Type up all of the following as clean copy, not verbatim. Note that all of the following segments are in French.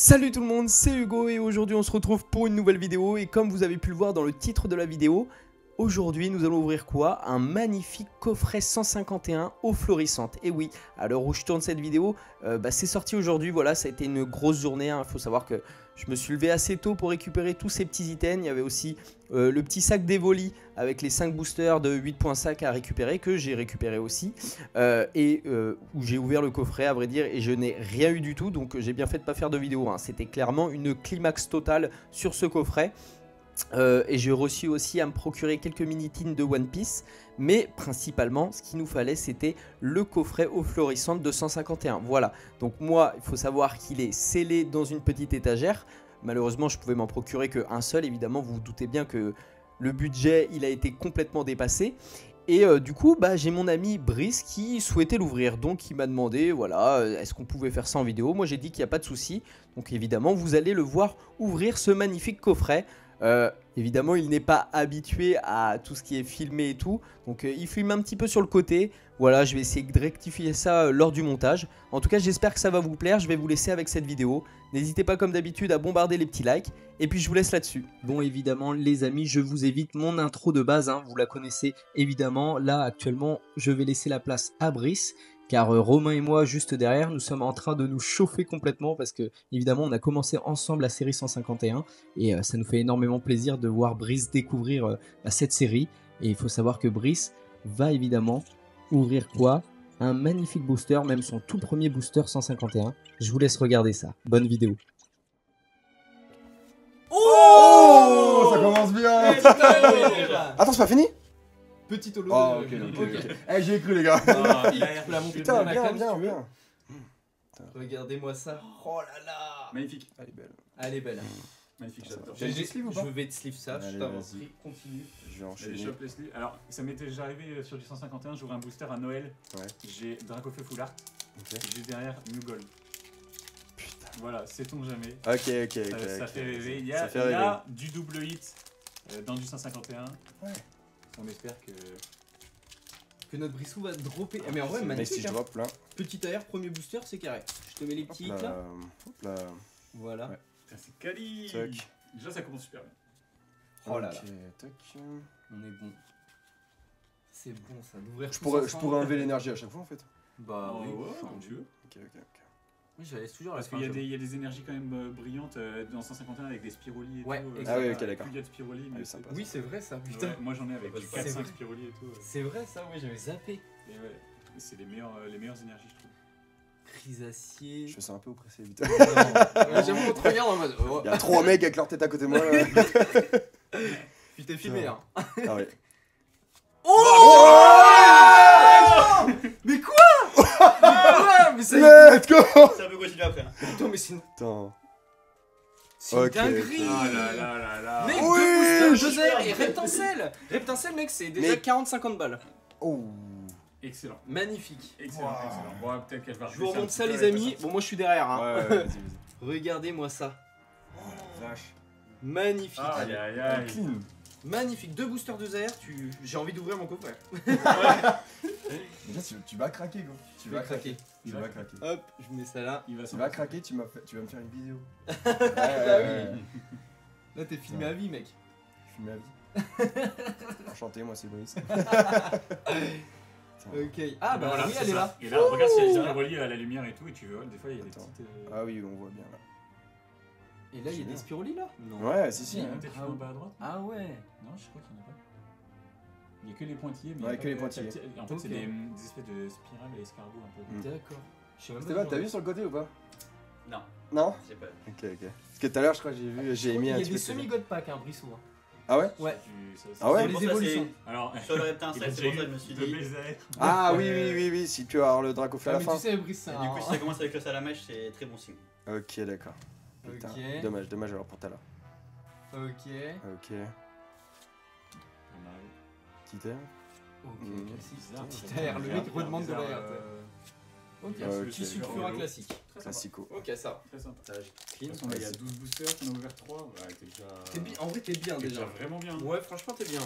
Salut tout le monde, c'est Hugo et aujourd'hui on se retrouve pour une nouvelle vidéo et comme vous avez pu le voir dans le titre de la vidéo, aujourd'hui nous allons ouvrir quoi? Un magnifique coffret 151 eau florissante. Et oui, à l'heure où je tourne cette vidéo, c'est sorti aujourd'hui, voilà, ça a été une grosse journée, hein. Il faut savoir que je me suis levé assez tôt pour récupérer tous ces petits items. Il y avait aussi le petit sac d'Evoli avec les 5 boosters de 8.5 à récupérer que j'ai récupéré aussi où j'ai ouvert le coffret à vrai dire et je n'ai rien eu du tout, donc j'ai bien fait de ne pas faire de vidéo, hein. C'était clairement une climax totale sur ce coffret. Et j'ai réussi aussi à me procurer quelques mini-tins de One Piece. Mais principalement ce qu'il nous fallait c'était le coffret eau florissante de 151. Voilà, donc moi il faut savoir qu'il est scellé dans une petite étagère. Malheureusement je pouvais m'en procurer qu'un seul. Évidemment vous vous doutez bien que le budget il a été complètement dépassé. Et du coup j'ai mon ami Brice qui souhaitait l'ouvrir. Donc il m'a demandé voilà est-ce qu'on pouvait faire ça en vidéo. Moi j'ai dit qu'il n'y a pas de souci. Donc évidemment vous allez le voir ouvrir ce magnifique coffret. Évidemment il n'est pas habitué à tout ce qui est filmé et tout, donc il filme un petit peu sur le côté. Voilà, je vais essayer de rectifier ça lors du montage. En tout cas j'espère que ça va vous plaire, je vais vous laisser avec cette vidéo. N'hésitez pas comme d'habitude à bombarder les petits likes, et puis je vous laisse là-dessus. Bon évidemment les amis, je vous évite mon intro de base, hein, vous la connaissez évidemment. Là actuellement je vais laisser la place à Brice. Car Romain et moi, juste derrière, nous sommes en train de nous chauffer complètement parce que, évidemment, on a commencé ensemble la série 151 et ça nous fait énormément plaisir de voir Brice découvrir cette série. Et il faut savoir que Brice va évidemment ouvrir quoi? Un magnifique booster, même son tout premier booster 151. Je vous laisse regarder ça. Bonne vidéo. Oh, ça commence bien. Attends, c'est pas fini? Petit holo. Oh, ok. Eh, j'y ai cru, les gars. Putain, bien. Regardez-moi ça. Oh là là. Magnifique. Elle est belle. Elle est belle. Magnifique, j'adore. Je vais te sleeve ça, Allez, je t'en vas-y. prie, continue. Je vais enchaîner. Les chope Leslie. Alors, ça m'était déjà arrivé sur du 151, j'ouvre un booster à Noël. Ouais. J'ai Dracofeu Full Art. Ok. J'ai derrière New Gold. Putain. Voilà, sait-on jamais. Ok. Ça fait rêver. Il y Ça fait a rêver. du double hit dans du 151. Ouais. On espère que. Que notre Brissou va dropper. Mais en vrai, Mais magnifique. si je Hein. drop là. Petit AR, premier booster, c'est carré. Je te mets les petits hits là. Hop là. Voilà. Ouais. Putain, c'est Kali. Tac. Déjà, ça commence super bien. Oh là là. Ok, tac. On est bon. C'est bon ça, d'ouvrir Je tout pourrais ensemble. enlever l'énergie à chaque fois en fait. Bah oui, ouais, enfin, comme tu veux. Ok. oui, je la laisse toujours à la Parce fin. qu'il y a des énergies quand même brillantes dans 151 avec des spirolis et Ouais, tout. exactement. Ah oui, ok, d'accord. Plus il y a de spirolis, Ah mais oui, sympa. Oui, c'est vrai ça, putain. Ouais, moi j'en ai avec du C'est 4-5 vrai. spirolis et tout. C'est vrai ça, oui, j'avais zappé. Et ouais, c'est les meilleures énergies, je trouve. Chrysacier. Je fais ça un peu oppressé vite. Ouais, j'avoue, on te regarde en mode. Oh. Il y a 3 mecs avec leur tête à côté de moi là. Tu t'es filmé, hein. Ah ouais. Mais quoi? Mais ça. Let's go. Ça peut continuer après. Attends, mais c'est une. Attends. C'est une Ok, dinguerie! Ah là là là là. Mec, Oui, deux boosters, je deux airs et Reptincelle! Reptincelle, mec, c'est déjà Mais- 40-50 balles. Oh. Excellent. Magnifique. Excellent, Wow. excellent. Bon, peut-être qu'elle va Je vous rebaisser un remonte ça, petit peu, les elle va amis. sortir. Bon, moi, je suis derrière. Hein. Ouais, vas-y. Regardez-moi ça. Oh la vache. Magnifique. Aïe aïe aïe. Clean. Magnifique. Deux boosters de AR, j'ai envie d'ouvrir mon coffret. Déjà, tu vas craquer, gros. Tu Je vais craquer. Tu vas craquer. Hop, je mets ça là. Il va Tu vas craquer, tu vas me faire une vidéo. Bah oui. Là, t'es filmé à vie, mec. Je suis ma vie. Enchanté, moi c'est Loïs. Ok. Ah, bah voilà, oui, c'est elle est ça. là. Et là, regarde s'il y a des spirolis à la lumière et tout, et tu vois, des fois il y a des Attends. petites. Ah oui, on voit bien là. Et là, il y a des spirolis là? Non. Ouais, si. Il y en a peut-être une en bas à droite. Ah ouais. Non, je crois qu'il n'y en a pas. Il n'y a que les pointillés, mais. Ouais, il y a que les pas- pointillés. En fait, c'est Ok. des espèces de spirales et escargots un peu. D'accord. Je sais même pas Stéphane, si t'as j'en- vu sur le côté ou pas? Non, Non. j'ai pas. Ok. Parce que tout à l'heure, je crois que j'ai Je j'ai crois mis qu'il un y a truc. des semi-god pack, hein, Brissou. Hein. Ah ouais? Ouais. Ah ouais? Les Pour ça, évolutions. Alors, Sur le il a reptincelle, c'est déjà pour ça que eu je me suis de dit. belles airs. Ah oui, si tu veux avoir le Dracofeu à Ah, la mais fin. tu sais, Brice, c'est Et un. du coup, si ça commence avec le salamèche, c'est très bon signe. Ok, d'accord. Putain, Ok. dommage alors pour tout à l'heure. Ok. Ok. Petit air. Ok, Mmh. classique. Bizarre, Petit bizarre, air, le mec bizarre, redemande de bizarre, l'air. Ok, Ok. petit sulfura classique. Très sympa. Classico. Ok, ça. Très sympa. Ça, j'ai De clean. toute façon, là, il y a 12 boosters, on a ouvert 3. Ouais, t'es déjà. T'es bien. En vrai, t'es bien T'es déjà. vraiment bien. Ouais, franchement, t'es bien.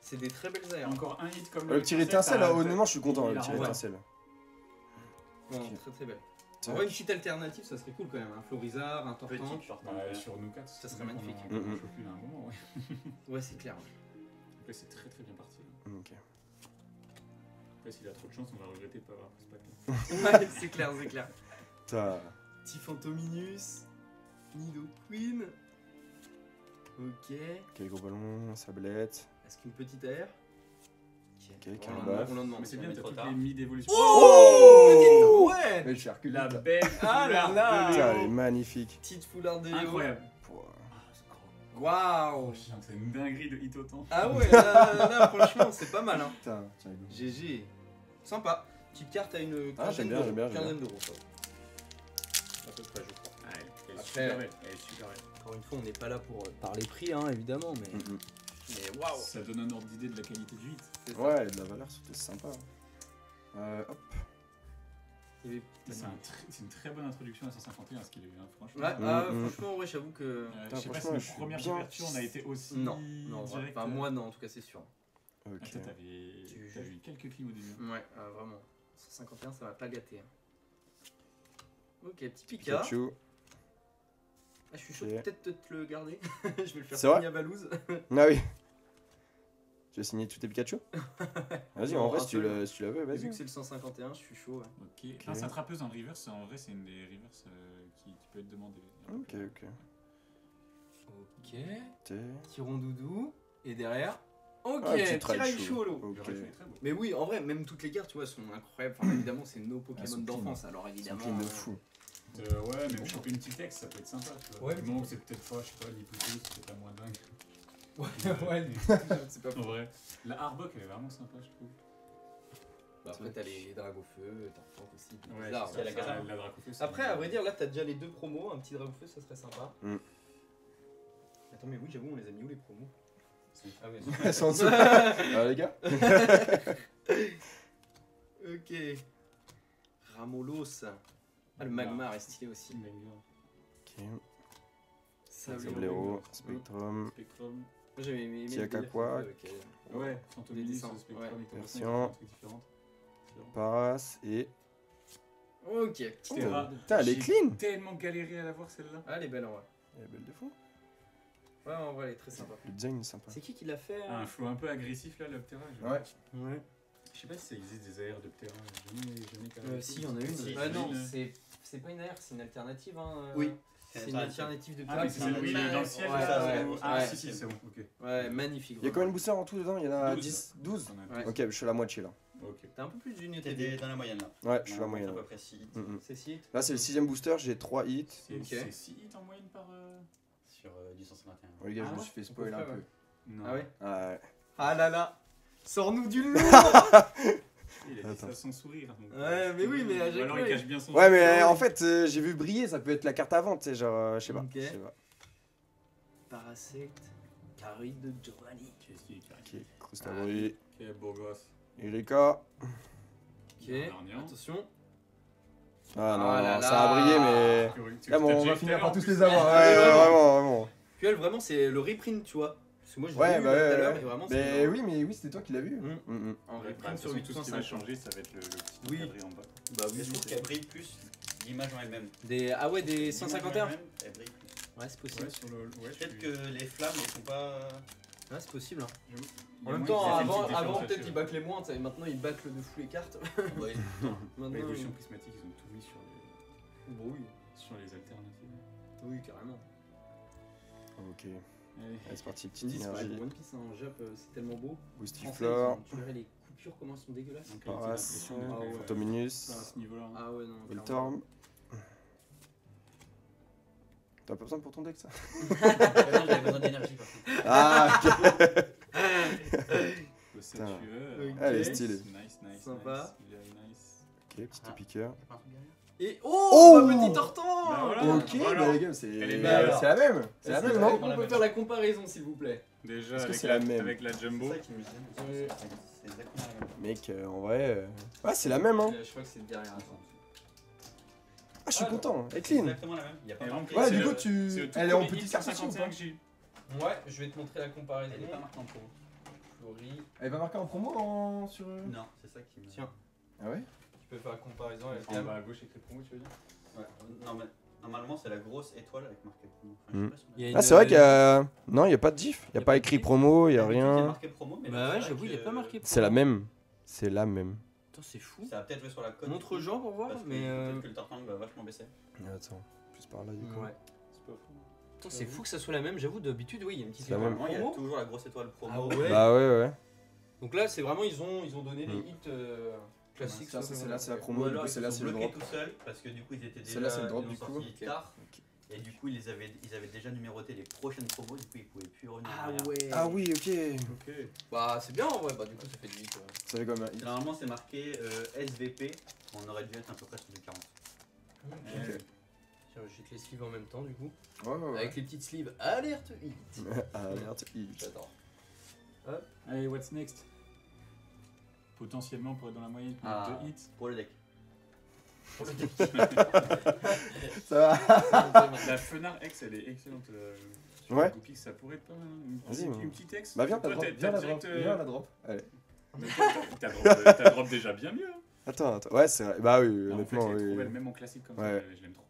C'est des très belles airs. Encore un hit comme Le petit étincelle, là, honnêtement, je suis content, le Il a petit renvoyé. étincelle. Non, très très belle. Tac. En vrai, une petite alternative, ça serait cool quand même. Un Florizard, un Tortank. Petit short. Sur nous 4, Ça serait magnifique. On en chauffe plus à un moment, ouais. Ouais, c'est clair. Après, c'est très très bien parti. Ok. Après, s'il a trop de chance, on va regretter de pas avoir pris ce pack. Ouais, c'est clair, c'est clair. T'as. Petit Fantominus. Nido Queen. Ok. Ok, gros ballon, sablette. Est-ce qu'une petite AR? Ok, on Carbaf. en demande. Mais c'est bien, met t'as trop toutes tard. les mi-d'évolution. Oh ouais. Mais je suis recul. La belle Ah là foulard là. de Putain, elle est Léo. magnifique. Petite foulard de Léo. Incroyable. Waouh. Putain, c'est une dinguerie de hit autant. Ah ouais, là, franchement, c'est pas mal. Hein. Putain, tiens, go. GG. Sympa. Petite carte à une Ah, j'aime bien, j'aime bien, j'aime quinzaine d'euros. ça. À peu près, je crois. Ah, elle est Après- super belle. Elle est super belle. Encore une fois, on n'est pas là pour parler prix, hein, évidemment, mais waouh. Ça donne un ordre d'idée de la qualité du hit. C'est ça. Ouais, de la valeur, surtout, c'est sympa. Hop. Il y avait- C'est une très bonne introduction à 151 ce qu'il a eu, hein, franchement. Ouais, Mm. franchement, ouais, j'avoue que. Je sais pas si franchement, nos je suis premières bien- couvertures on a été aussi Non, direct. enfin, moi, non, en tout cas, c'est sûr. Ah, Ok. toi, t'as vu quelques clims au début. Ouais, vraiment. 151, ça va pas gâter. Hein. Ok, petit Pika. Pikachu. Ah, je suis chaud, Ok. peut-être de te le garder. Je vais le faire C'est vrai signer à Valouz. Ah oui. Tu veux signer tous tes Pikachu? Vas-y, Non, en vrai, un si tu seul. le, si tu la veux, Vu vas-y. que c'est le 151, je suis chaud. Ouais. Ok. Ah, sa trappeuse en reverse, en vrai, c'est une des reverse qui peut être demandée. Ok, ok. Ok. T'es. Petit rondoudou. Et derrière. Ok, Ah, petit petit Raichu. Raichu. Ok. Le reste, il est très beau. Mais oui, en vrai, même toutes les cartes, tu vois, sont incroyables. Enfin, évidemment, c'est nos Pokémon sont clean. d'enfance, alors Ils sont évidemment. clean de fou. Ouais, même choper une petite texte, ça peut être sympa. Tu vois. Ouais. Du moment où c'est peut-être pas, je sais pas, l'hypothèse, c'est peut-être la moins dingue. Ouais, c'est pas En fou. vrai, la Arbok, elle est vraiment sympa, je trouve. Bah, après, t'as les Dragofeu, t'as Tank aussi. Ouais, bizarre, c'est ça, ouais. la Dracofeu, c'est- Après, à vrai dire, là, t'as déjà les deux promos. Un petit Dragofeu, ça serait sympa. Mm. Attends, mais oui, j'avoue, on les a mis où les promos? Ah ouais. Elles sont en dessous. Les gars? Ok. Ramolos. Ah, le Magmar est stylé aussi. Ok. Sablero. Sablero, Spectrum. Spectrum. Moi, j'avais aimé Petit Aquaqua. avec, Ouais, Fantominis, Des dessins, Spectrum, ouais. et tout, Version. des trucs différents. Paras et. Ok, petite Terra. Putain, elle est clean! Tellement galéré à la voir celle-là. Ah, elle est belle en vrai. Elle est belle de fou. Ouais, en vrai, elle est très sympa. Le design est sympa. C'est qui l'a fait Ah, un flow un peu agressif là, l'Optera. Ouais. Ouais. Je sais pas si ça existe des AR d'Optera. Jamais quand même. Si, il y en a une. Si, Ah non, une. c'est pas une AR, c'est une alternative. Hein, Oui. C'est une alternative de Ah, mais c'est celle où il est dans le ciel. Ouais, ça, ouais, c'est- Ah, ouais. si, c'est bon, ok. Ouais, magnifique. Il y a combien de boosters en tout dedans? Il y en a 12. 10, 12? On a Ouais. Ok, je suis à la moitié là. Ok. T'as un peu plus d'une T'es UTD. dans la moyenne là. Ouais, je suis à la À moyenne. peu Ouais. près 6 hits C'est si. Là, c'est le 6ème booster, j'ai 3 hits. C'est Ok. c'est 6 hits en moyenne par. sur du 151. Oh, les gars, Ah je me ouais, suis fait on spoiler peut un faire, peu. Non. Ah ouais. Ouais. Ah là là. Sors-nous du lourd. Il a dit Attends. ça sans sourire. Donc, Ouais, mais oui, mais à Ou chaque alors fois, il cache bien son Ouais, mais Ouais. en fait, j'ai vu briller, ça peut être la carte à vente, tu sais, genre, je sais pas. Ok. Je sais pas. Parasect. Caride de Giovanni. Qu'est-ce qu'il est Ok, Crustabri, Ok, beau gosse. Erika. Ok. Dernier. Attention. Ah non, Ah là non, là. ça a brillé, mais. Ah bon, on va finir par tous les avoir. Ouais, vraiment, vraiment. Puis elle, vraiment, c'est le reprint, tu vois. Parce que moi, je l'ai Ouais, eu bah là, tout à ouais, l'heure, ouais. et vraiment, Mais c'est oui, mais oui, c'était toi qui l'as vu. Mm. en Ouais, reprint sur tout ce qui va 8.5. changer, ça va être le petit Oui. encadré en bas. Bah oui, Mais je trouve qu'elle brille plus l'image en elle-même. Ah ouais, des 151. L'image en elle-même, elle brille plus. Ouais, c'est possible. Ouais, sur le. Ouais, Peut-être que les flammes elles sont pas. Ouais, c'est possible. Hein. Il y En a même moins temps, qu'il y ait une avant, petite avant différence peut-être ils là-dessus. bâclent moins, tu sais, maintenant ils bâclent de fou les cartes. Ouais. Maintenant, L'évolution prismatique, ils ont tout mis sur les, Bon, oui. sur les alternatives. Oui, carrément. Ok, Allez. allez, c'est parti, Ils petite disent pareil énergie. pour One Piece, hein, en Jap, c'est tellement beau. Français, Boostiflore, tu verrais les coupures comment elles sont dégueulasses. Donc, Paras, Ah ouais. Phantominus, à ce niveau-là. Ah ouais, non. Voltorb. T'as pas besoin pour ton deck ça? Non, j'avais besoin d'énergie par contre. Ah, ok. Le Putain. satureur. Ok. Elle est stylée. Nice, nice. Sympa. Nice. Very nice. Ok, petit piqueur. Y'a pas un truc derrière? Et Oh oh, ma petite tortan. Bah voilà. Ok, Voilà. bah les gars, Elle est c'est belle. c'est la même. C'est la Est-ce même, que non? on peut faire la comparaison, s'il vous plaît? Déjà, Est-ce que avec c'est la, la même? avec la C'est jumbo. ça qui me gêne. C'est exactement la même. Mec, en vrai. Ouais, c'est la même, hein. Je crois que c'est derrière. Ah, je suis Ah, content, elle est C'est clean. exactement la même. Y'a pas Et marqué. Ouais, C'est du le- coup, tu. C'est le tout Elle est en premier petite hit carte aussi ou 151 pas? que j'ai eu. Ouais, je vais te montrer la comparaison. Elle est pas marquée en pro. Flori. Elle va marquer en promo sur. Non, c'est ça qui me. Tiens. Ah ouais? Tu peux faire la comparaison avec En bas à gauche avec les promos, tu veux dire? Ouais. Non, mais normalement, c'est la grosse étoile avec marqué promo. Enfin, Mm. je sais pas si on a- Il y a Ah, c'est vrai qu'il y a. Non, il n'y a pas de diff. Il n'y Y a a pas pas de écrit diff. promo, il n'y a D'habitude, il y a rien. marqué promo, mais là, Bah ouais, c'est vrai j'avoue, il n'y a que- pas marqué. C'est la même. C'est la même. Putain, c'est fou. Ça va peut-être jouer sur la cote. Montre aux gens pour voir, Parce que mais. peut-être que le tartan va vachement baisser. Attends, plus par là du coup. Ouais. C'est pas fou. Putain, c'est fou que ça soit la même, j'avoue, d'habitude, oui, il y a une petite C'est la même. Normalement, il y a promo. toujours la grosse étoile promo. Ah ouais. Bah ouais. Donc là, c'est vraiment, ils ont donné les Mm. hits classiques. Ça, c'est là, c'est la Ou promo. Du alors coup, ils c'est là, sont c'est le bloqués drop. tout seuls parce que du coup ils étaient déjà Celle-là, c'est le drop, ils ont du coup. sorti tard. Et du coup ils avaient déjà numéroté les prochaines promos, du coup ils pouvaient plus revenir. en Ah arrière. ouais. Ah oui, ok. Ok. Bah, c'est bien en vrai, bah, du coup, ça fait du hit. Ça fait comme un. Normalement c'est marqué SVP, on aurait dû être à peu près sur du 40. Ouais. Tiens, je jette les sleeves en même temps, du coup. Ouais. Avec les petites sleeves, alerte hit. Alerte, J'adore. Allez, what's next? Potentiellement pour être dans la moyenne Ah. de hits. Pour le deck. Ça va. La Fenard X, elle est excellente. Sur Ouais. le Goopix, ça pourrait être pas mal. Hein. Vas-y, Une petite X. Bah viens, Toi, t'as drop. t'as Viens la drop. direct, Viens la drop. Allez. T'as drop déjà bien mieux. Hein. Attends. Ouais, c'est vrai. Bah oui, Non, en fait, honnêtement, elle est trop oui. belle, même en classique comme Ouais. ça, je l'aime trop.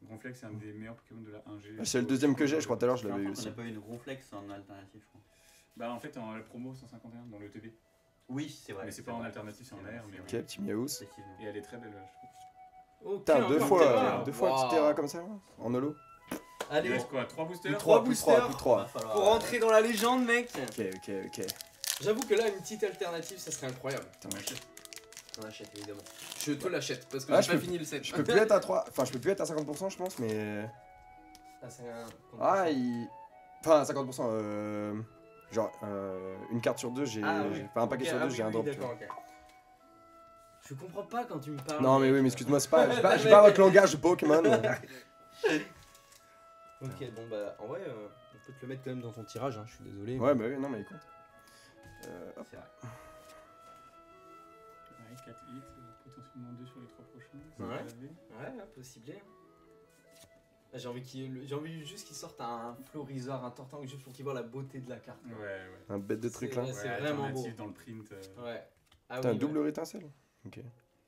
Ronflex, c'est un des meilleurs Pokémon de la 1G. Ah, c'est le deuxième que j'ai, je crois tout à l'heure, je l'avais eu On aussi. n'a pas eu une Ronflex en alternative, je crois. Bah, en fait, en la promo 151 dans le TB. Oui, c'est vrai. Mais c'est pas en alternative, c'est en AR. Mais Ok, ouais. petit miaous. Effectivement. Et elle est très belle, je trouve. Ok, Putain, encore deux fois Terra. petit Terra comme ça, en holo. Il Allez, reste quoi? 3 boosters? Trois Plus boosters. plus 3. Va falloir- pour rentrer dans la légende, mec. Ok. J'avoue que là, une petite alternative, ça serait incroyable. On achète. On achète, évidemment. Je te l'achète, parce que Ah, j'ai je pas peux- fini le set. Je peux plus être à 3. Enfin, je peux plus être à 50%, je pense, mais. Ah, c'est un... Ah, il. Enfin, 50%. Genre, une carte sur deux, j'ai. Ah, oui. Enfin, un paquet Ok, sur deux, ah j'ai oui, un drop. tu vois. D'accord, ok. Je comprends pas quand tu me parles. Non, mais mec. oui, mais excuse-moi, c'est pas. J'ai pas votre langage de Pokémon. Ok, bon bah, en vrai, on peut te le mettre quand même dans ton tirage, hein, je suis désolé. Ouais, bah oui, non, mais écoute. Hop. C'est vrai. Ouais, 4 hits, potentiellement 2 sur les 3 prochains. Ouais. Ça va aller. Ouais, possible. J'ai envie juste qu'il sorte un Florizard, un Tortank, juste pour qu'il voit la beauté de la carte. Ouais, ouais. Un bête de truc là. Ouais, c'est vraiment alternative beau. dans le print. Ouais. Ah T'as un oui, double ouais. rétincelle. Ok.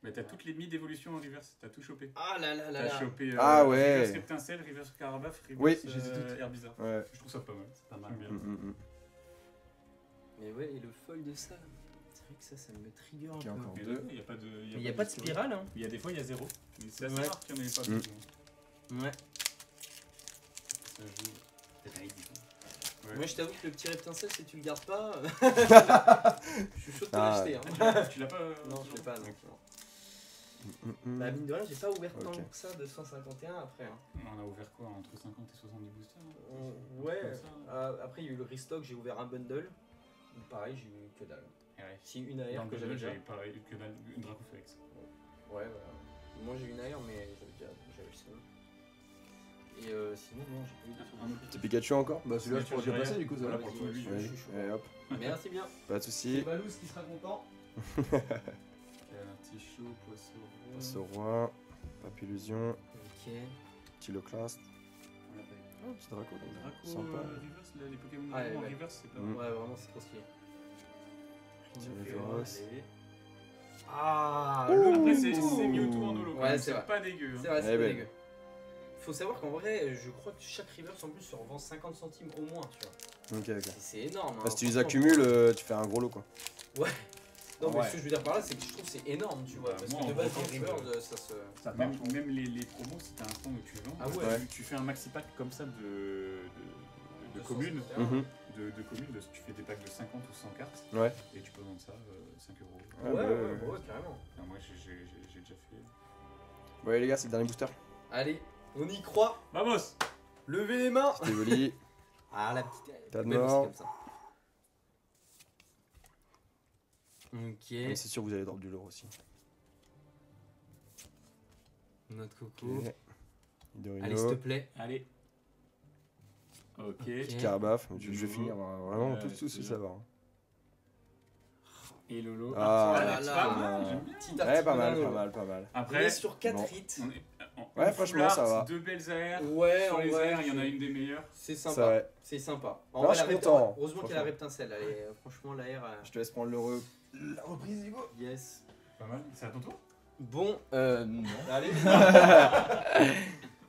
Mais t'as toutes les mi d'évolution en reverse, t'as tout chopé. Ah là là là T'as là. chopé Ah ouais. reverse Reptincelle, reverse Carabaf, reverse Oui, j'ai Herbizarre. Ouais. Je trouve ça pas mal. C'est pas mal. J'aime bien. Mais ouais, et le foil de ça, c'est vrai que ça me trigger un Ok, peu. encore. Mais Deux. il n'y a pas de. Il n'y a pas de spirale, hein. Il y a des fois, il y a 0. Mais c'est assez Ouais. rare qu'il n'y en ait pas. Mm. souvent. Ouais. Ça joue. C'est un hit, du coup. Ouais. Moi je t'avoue que le petit reptincelle, si tu le gardes pas, je suis chaud de te Ah. l'acheter. Hein. Tu l'as pas Non, je l'ai pas, non. Ok. Bah, mine de rien, j'ai pas ouvert tant Ok. que ça de 151 après. Hein. On a ouvert quoi? Entre 50 et 70 boosters hein Ouais, Comme ça. après il y a eu le restock, j'ai ouvert un bundle. Pareil, j'ai eu que dalle. Ouais. Si une Dans AR le que j'avais déjà. j'avais pareil que dalle, une Dracofélix. Ouais, voilà. Moi j'ai eu une AR, mais j'avais le seul. Et sinon, non, j'ai pas eu de Un autre C'est Pikachu encore. Bah celui-là, je Pikachu, pourrais bien j'ai passer rien. du coup, ça Voilà, va. pour vas-y, le coup, vas-y, lui, je suis chaud. Et hop, Merci bien. pas de C'est soucis. Balous qui sera content. Un petit chaud, poisson. Passe au roi. Papillusion. Ok. Petit Loclast. On l'a pas eu. Oh, petit Draco. Draco, Sympa. reverse, là, les Pokémon Ah, en ouais. reverse, c'est pas Mm. mal. Ouais, vraiment, c'est trop stylé. Petit Allez. Mévéros. Ah, Après, c'est Mewtwo. Mewtwo en holo. quand Ouais, même, c'est vrai. pas dégueu. C'est Hein. vrai, c'est Eh pas ben. dégueu. Faut savoir qu'en vrai, je crois que chaque reverse en plus se revend 50 centimes au moins, tu vois. Ok, ok. C'est énorme. Bah, hein, si tu les franchement. accumules, tu fais un gros lot quoi. Non, mais Ouais. ce que je veux dire par là, c'est que je trouve que c'est énorme, tu vois. Bah, parce moi, que de en base, vrai, les reverse, ça se. Même les promos, si t'as un stand où tu vends, Ah ouais. Ouais. tu fais un maxi pack comme ça de communes. 251. Mhm. De communes, tu fais des packs de 50 ou 100 cartes Ouais. et tu peux vendre ça 5 euros. Ah, Ouais, bah, ouais, ouais, carrément. Non, moi j'ai déjà fait. Ouais les gars, c'est le dernier booster. Allez, on y croit. Vamos! Levez les mains. C'était joli. Ah, la petite. T'as de belle aussi mort. comme ça. Ok. Mais c'est sûr vous allez drop du lore aussi. Notre coco. Ok. Hidorino. Allez, s'il te plaît. Allez. Ok. Ok. Carabaf. Je vais finir vraiment Ouais, tout c'est ça va. hein. Et Lolo. Ah, c'est là pas là. mal, j'aime bien. Petit Ouais, pas artisanat, mal, Lolo. pas mal, pas mal. On est Après, sur 4 bon. hits. on est Ouais, une franchement, ça full art, va. 2 belles AR. Ouais, Sur en les vrai, airs, il y en a une des meilleures. C'est Ça sympa. va. C'est sympa. En Non, vrai, je suis la content, Heureusement qu'il y a la franchement. reptincelle. Allez, franchement, la R. Je te laisse prendre la reprise Hugo. Yes. Pas mal. C'est à ton tour? Bon, non. Allez.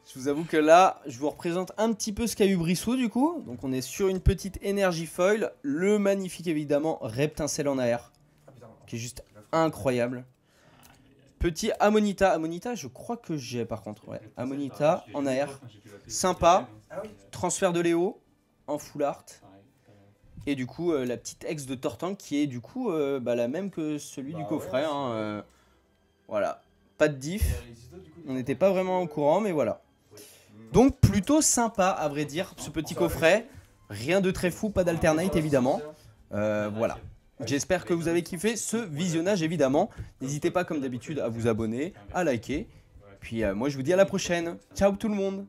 Je vous avoue que là, je vous représente un petit peu ce qu'a eu Brissou du coup. Donc on est sur une petite énergie foil. Le magnifique évidemment Reptincelle en AR, Ah, putain. qui est juste incroyable. Petit Ammonita. Ammonita, je crois que j'ai par contre. Ouais. Ammonita en AR. Sympa. Ah oui. Transfert de Léo en full art. Et du coup, la petite ex de Tortank qui est du coup la même que celui Bah du coffret. ouais, Hein, voilà. Pas de diff. On n'était pas vraiment au courant, mais voilà. Donc plutôt sympa à vrai dire, ce petit coffret. Rien de très fou, pas d'alternate évidemment. Voilà. J'espère que vous avez kiffé ce visionnage évidemment. N'hésitez pas comme d'habitude à vous abonner, à liker. Puis moi je vous dis à la prochaine. Ciao tout le monde.